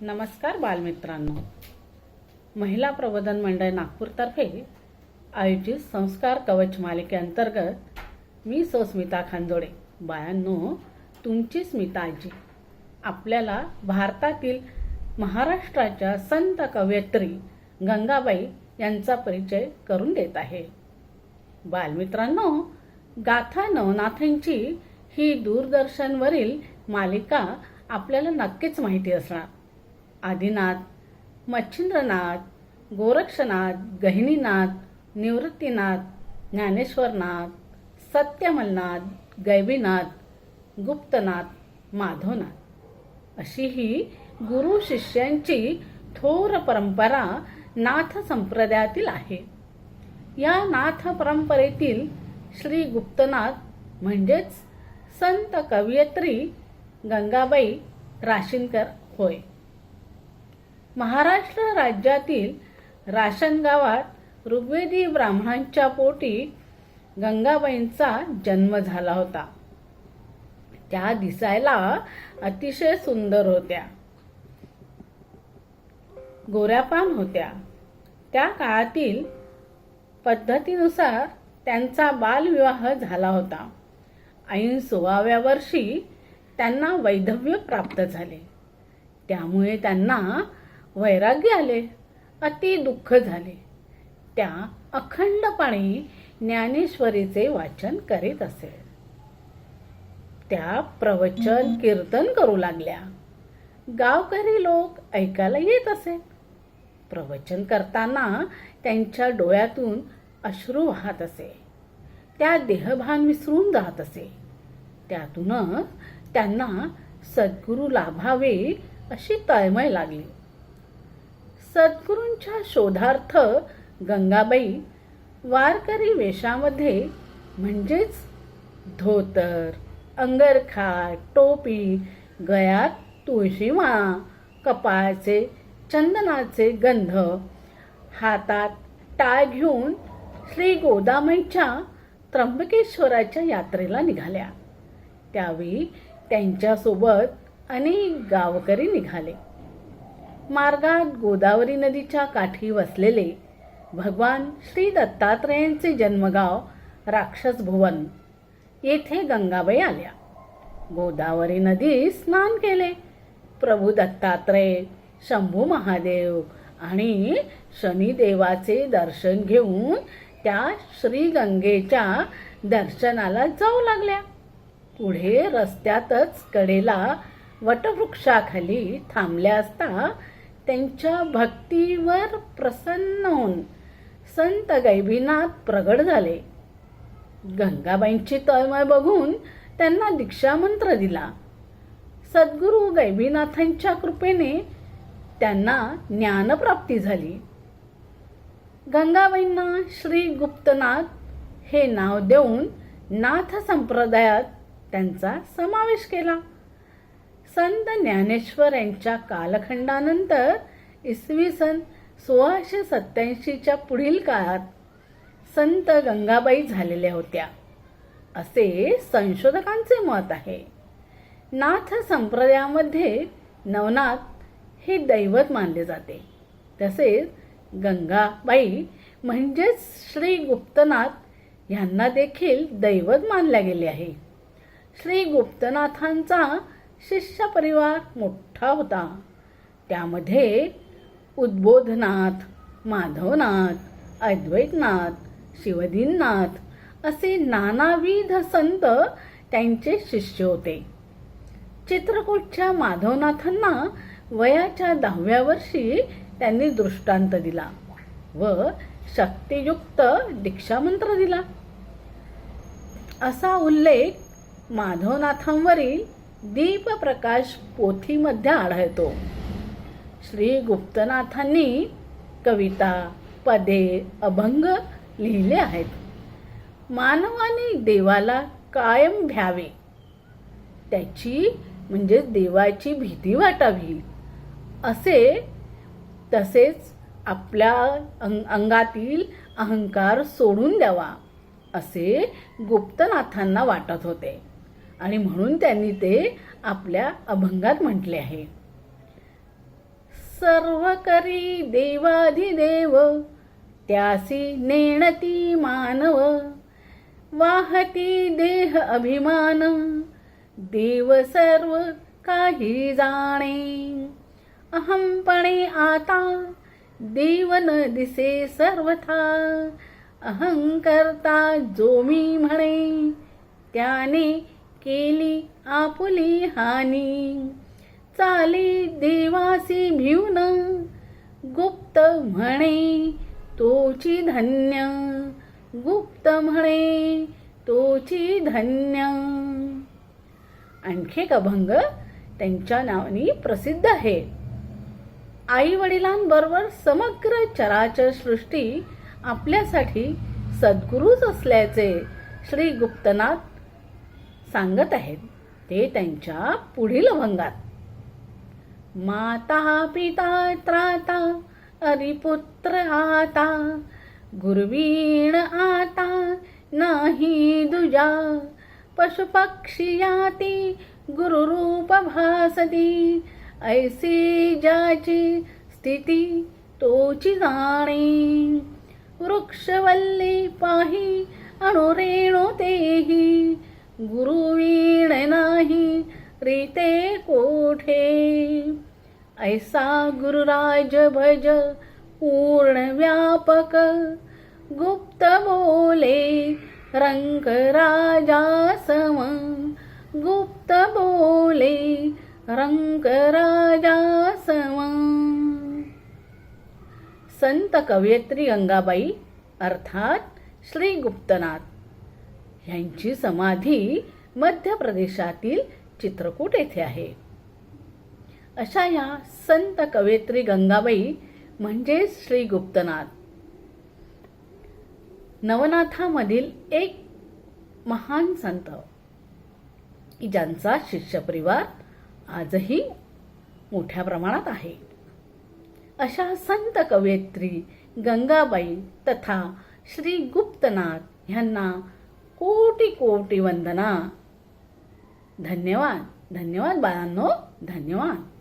नमस्कार बालमित्रांनो, महिला प्रबोधन मंडळ नागपूरतर्फे आयोजित संस्कार कवच मालिकेअंतर्गत मी स्मिता खांजोडे. बायांनो, तुमची स्मिता आजी आपल्याला भारतातील महाराष्ट्राच्या संत कवयित्री गंगाबाई यांचा परिचय करून देत आहे. बालमित्रांनो, गाथा नवनाथांची ही दूरदर्शनवरील मालिका आपल्याला नक्कीच माहिती असणार. आदिनाथ, मच्छिंद्रनाथ, गोरक्षनाथ, गहिनीनाथ, निवृत्तीनाथ, ज्ञानेश्वरनाथ, सत्यमलनाथ, गैबीनाथ, गुप्तनाथ, माधवनाथ अशी ही गुरु शिष्यांची थोर परंपरा नाथ संप्रदायातील आहे. या नाथ परंपरेतील श्री गुप्तनाथ म्हणजेच संत कवयित्री गंगाबाई राशीनकर होय. महाराष्ट्र राज्यातील राशन गावात ऋग्वेदी ब्राह्मणांच्या पोटी गंगाबाईंचा जन्म झाला होता. त्या दिसायला अतिशय सुंदर होत्या, गोऱ्यापान होत्या. त्या काळातील पद्धतीनुसार त्यांचा बालविवाह झाला होता. ऐन 16व्या वर्षी त्यांना वैधव्य प्राप्त झाले. त्यामुळे त्यांना वैराग्य आले, अति दुःख झाले. त्या अखंडपणे ज्ञानेश्वरीचे वाचन करीत असे. त्या प्रवचन कीर्तन करू लागल्या. गावकरी लोक ऐकायला येत असे. प्रवचन करताना त्यांच्या डोळ्यातून अश्रू वाहत असे. त्या देहभान विसरून जात असे. त्यातूनच त्यांना सद्गुरू लाभावे अशी तळमळ लागली. सद्गुरूंच्या शोधार्थ गंगाबाई वारकरी वेशामध्ये म्हणजेच धोतर, अंगरखा, टोपी, गळ्यात तुळशीमाळा, कपाळाचे चंदनाचे गंध, हातात टाळ घेऊन श्री गोदामाईच्या त्र्यंबकेश्वराच्या यात्रेला निघाल्या. त्यावेळी त्यांच्यासोबत अनेक गावकरी निघाले. मार्गात गोदावरी नदीच्या काठी वसलेले भगवान श्री दत्तात्रेयांचे जन्मगाव राक्षस भुवन येथे गंगाबाई आल्या. गोदावरी नदी स्नान केले. प्रभू दत्तात्रेय, शंभू महादेव आणि शनिदेवाचे दर्शन घेऊन त्या श्री गंगेच्या दर्शनाला जाऊ लागल्या. पुढे रस्त्यातच कडेला वटवृक्षाखाली थांबल्या असता त्यांच्या भक्तीवर प्रसन्न होऊन संत गैबीनाथ प्रगट झाले. गंगाबाईंची तळमळ बघून त्यांना दीक्षामंत्र दिला. सद्गुरू गैबीनाथांच्या कृपेने त्यांना ज्ञानप्राप्ती झाली. गंगाबाईंना श्री गुप्तनाथ हे नाव देऊन नाथ संप्रदायात त्यांचा समावेश केला. संत ज्ञानेश्वर यांच्या कालखंडानंतर इसवी सन 1687च्या पुढील काळात संत गंगाबाई झालेल्या होत्या असे संशोधकांचे मत आहे. नाथ संप्रदायामध्ये नवनाथ हे दैवत मानले जाते. तसेच गंगाबाई म्हणजेच श्री गुप्तनाथ यांना देखील दैवत मानले गेले आहे. श्री गुप्तनाथांचा शिष्य परिवार मोठा होता. त्यामध्ये उद्बोधनाथ, माधवनाथ, अद्वैतनाथ, शिवदीनाथ असे नानाविध संत त्यांचे शिष्य होते. चित्रकूटच्या माधवनाथांना वयाच्या 10व्या वर्षी त्यांनी दृष्टांत दिला व शक्तियुक्त दीक्षामंत्र दिला असा उल्लेख माधवनाथांवरील दीपप्रकाश पोथीमध्ये आढळतो. श्री गुप्तनाथांनी कविता, पदे, अभंग लिहिले आहेत. मानवाने देवाला कायम भ्यावे, त्याची म्हणजे देवाची भीती वाटावी असे, तसेच आपल्या अंगातील अहंकार सोडून द्यावा असे गुप्तनाथांना वाटत होते आणि म्हणून त्यांनी ते आपल्या अभंगात म्हटले आहे. सर्व करी देवाधिदेव, त्यासी नेणती मानव, वाहती देह अभिमान, देव सर्व काही जाणे, अहंपणे आता देव न दिसे सर्वथा, अहंकर्ता जो मी म्हणे, त्याने केली आपुली हानी, चाली देवासी भिवून, गुप्त म्हणे तोची धन्य, गुप्त म्हणे तोची धन्य. आणखी एक अभंग त्यांच्या नावाने प्रसिद्ध आहे. आई वडिलांबरोबर समग्र चराचर सृष्टी आपल्यासाठी सद्गुरूच असल्याचे श्री गुप्तनाथ सांगत आहेत. ते त्यांच्या पुढील अभंगात. माता पिता त्राता अरिपुत्र आता, गुरवीण आता नाही दुजा, पशुपक्षी याती गुरुरूप भासती, ऐसी ज्याची स्थिती तोची जाणे, वृक्षवल्ली पाही अणुरेणू तेही, गुरुवीण नाही रीते कोठे, ऐसा गुरुराज भज पूर्ण व्यापक, गुप्त बोले रंग राजा सम, गुप्त बोले रंग राजा सम. संत कवयित्री गंगाबाई अर्थात श्री गुप्तनाथ यांची समाधी मध्य प्रदेशातील चित्रकूट येथे आहे. अशा या संत कवयित्री गंगाबाई म्हणजे श्री गुप्तनाथ नवनाथामधील एक महान संत, ज्यांचा शिष्य परिवार आजही मोठ्या प्रमाणात आहे. अशा संत कवयित्री गंगाबाई तथा श्री गुप्तनाथ यांना कोटी कोटी वंदना. धन्यवाद. धन्यवाद बाळांनो. धन्यवाद.